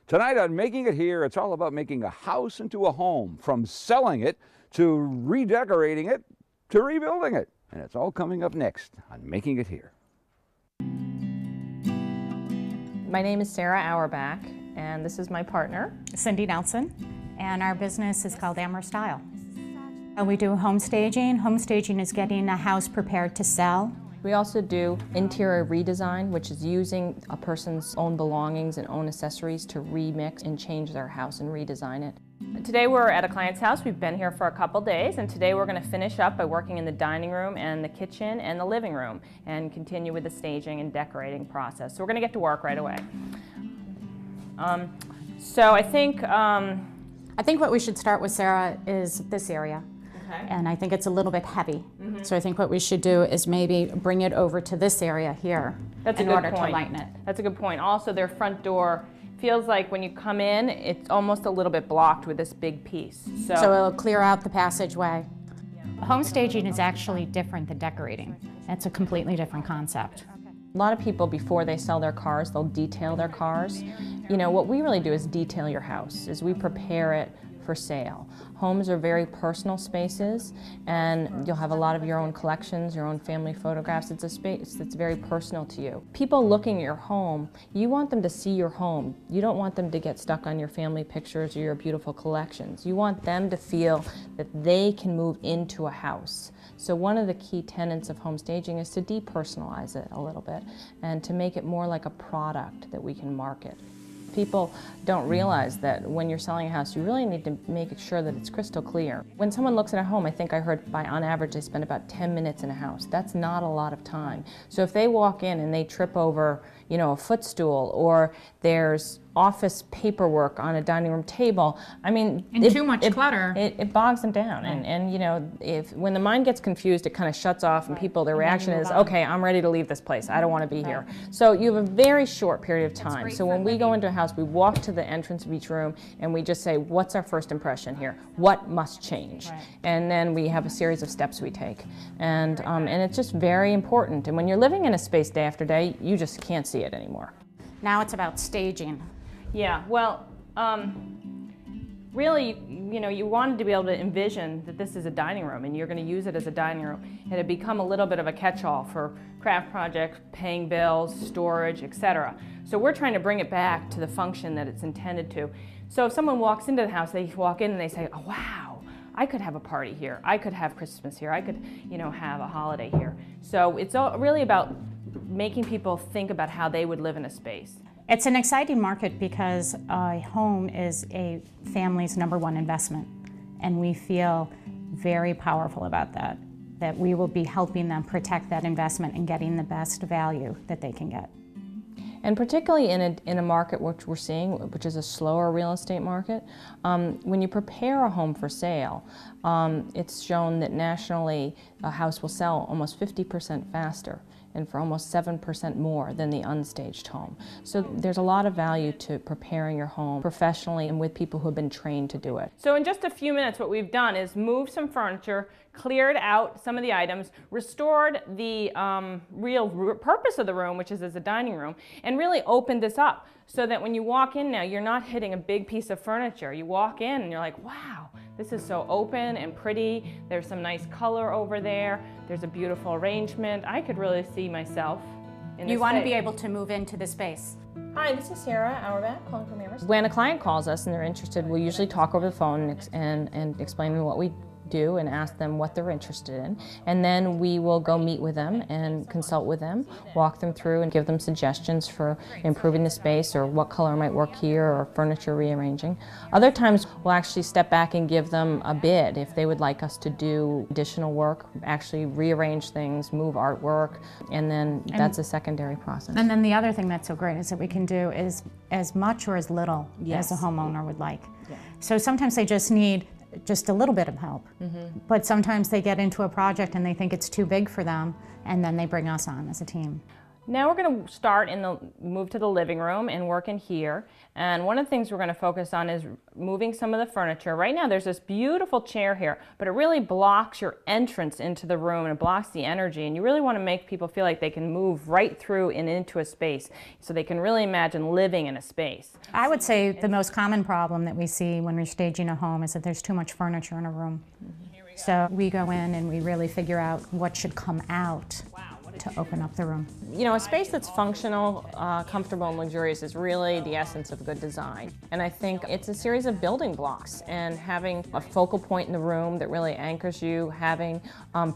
Tonight on Making It Here, it's all about making a house into a home, from selling it to redecorating it to rebuilding it. And it's all coming up next on Making It Here. My name is Sarah Auerbach, and this is my partner, Cindy Nelson, and our business is called Amherst. We do home staging. Home staging is getting a house prepared to sell. We also do interior redesign, which is using a person's own belongings and own accessories to remix and change their house and redesign it. Today we're at a client's house. We've been here for a couple days, and today we're going to finish up by working in the dining room and the kitchen and the living room and continue with the staging and decorating process. So we're going to get to work right away. So I think what we should start with, Sarah, is this area. Okay. And I think it's a little bit heavy. So I think what we should do is maybe bring it over to this area here in order to lighten it. That's a good point. Also, their front door feels like when you come in, it's almost a little bit blocked with this big piece. So it'll clear out the passageway. Home staging is actually different than decorating. It's a completely different concept. A lot of people, before they sell their cars, they'll detail their cars. You know, what we really do is detail your house, is we prepare it for sale. Homes are very personal spaces, and you'll have a lot of your own collections, your own family photographs. It's a space that's very personal to you. People looking at your home, you want them to see your home. You don't want them to get stuck on your family pictures or your beautiful collections. You want them to feel that they can move into a house. So one of the key tenets of home staging is to depersonalize it a little bit and to make it more like a product that we can market. People don't realize that when you're selling a house, you really need to make sure that it's crystal clear. When someone looks at a home, I think I heard on average they spend about 10 minutes in a house. That's not a lot of time. So if they walk in and they trip over, you know, a footstool, or there's office paperwork on a dining room table, I mean, too much clutter. It bogs them down. Right. And you know, when the mind gets confused, it kind of shuts off, and people, their reaction is, okay, I'm ready to leave this place. I don't want to be here. So you have a very short period of time. So when we go into a house, we walk to the entrance of each room and we just say, what's our first impression here? What must change? Right. And then we have a series of steps we take. And it's just very important. And when you're living in a space day after day, you just can't see it anymore. Now it's about staging. Yeah, well, really, you know, you wanted to be able to envision that this is a dining room and you're going to use it as a dining room. It had become a little bit of a catch-all for craft projects, paying bills, storage, etc. So we're trying to bring it back to the function that it's intended to. So if someone walks into the house, they walk in and they say, oh, wow, I could have a party here. I could have Christmas here. I could, you know, have a holiday here. So it's all really about making people think about how they would live in a space. It's an exciting market because a home is a family's #1 investment, and we feel very powerful about that we will be helping them protect that investment and getting the best value that they can get. And particularly in a market which we're seeing, which is a slower real estate market, when you prepare a home for sale, it's shown that nationally a house will sell almost 50% faster and for almost 7% more than the unstaged home. So there's a lot of value to preparing your home professionally and with people who have been trained to do it. So in just a few minutes, what we've done is moved some furniture, cleared out some of the items, restored the real purpose of the room, which is as a dining room, and really opened this up so that when you walk in now, you're not hitting a big piece of furniture. You walk in and you're like, wow, this is so open and pretty. There's some nice color over there. There's a beautiful arrangement. I could really see myself in this You want to space. be able to move into the space. Hi, this is Sarah Auerbach calling from Amherst. When a client calls us and they're interested, we usually talk over the phone and explain what we do and ask them what they're interested in, and then we will go meet with them and consult with them, walk them through and give them suggestions for improving the space or what color might work here or furniture rearranging. Other times we'll actually step back and give them a bid if they would like us to do additional work, actually rearrange things, move artwork, and then that's a secondary process. And then the other thing that's so great is that we can do is as much or as little Yes. as a homeowner would like. Yeah. So sometimes they just need just a little bit of help. But sometimes they get into a project and they think it's too big for them, and then they bring us on as a team. Now we're going to start move to the living room and work in here. And one of the things we're going to focus on is moving some of the furniture. Right now there's this beautiful chair here, but it really blocks your entrance into the room and it blocks the energy. And you really want to make people feel like they can move right through and into a space so they can really imagine living in a space. I would say the most common problem that we see when we're staging a home is that there's too much furniture in a room. So we go in and we really figure out what should come out to open up the room. You know, a space that's functional, comfortable, and luxurious is really the essence of good design. And I think it's a series of building blocks, and having a focal point in the room that really anchors you, having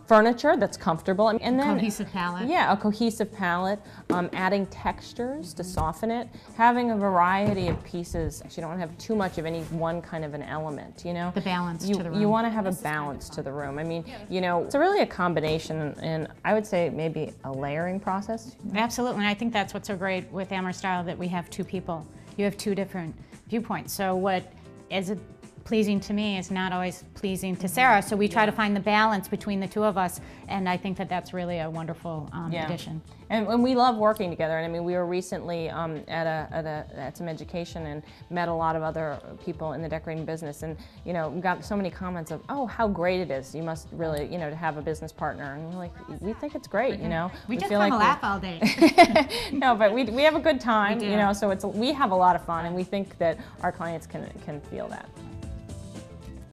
furniture that's comfortable, and then Cohesive palette. Yeah, a cohesive palette, adding textures to soften it, having a variety of pieces. You don't have too much of any one kind of an element, you know? The balance to the room. You want to have a balance to the room. I mean, you know, it's really a combination, and I would say maybe a layering process. Absolutely, and I think that's what's so great with Amherst Style, that we have two people. You have two different viewpoints. So what is pleasing to me is not always pleasing to Sarah. So we try to find the balance between the two of us, and I think that that's really a wonderful addition. And we love working together. And I mean, we were recently at some education and met a lot of other people in the decorating business, and you know, we got so many comments of, oh, how great it is. You must really, you know, to have a business partner. And we're like, we think it's great, you know. We just feel have like a laugh all day. No, but we have a good time, We do. you know. So we have a lot of fun, and we think that our clients can feel that.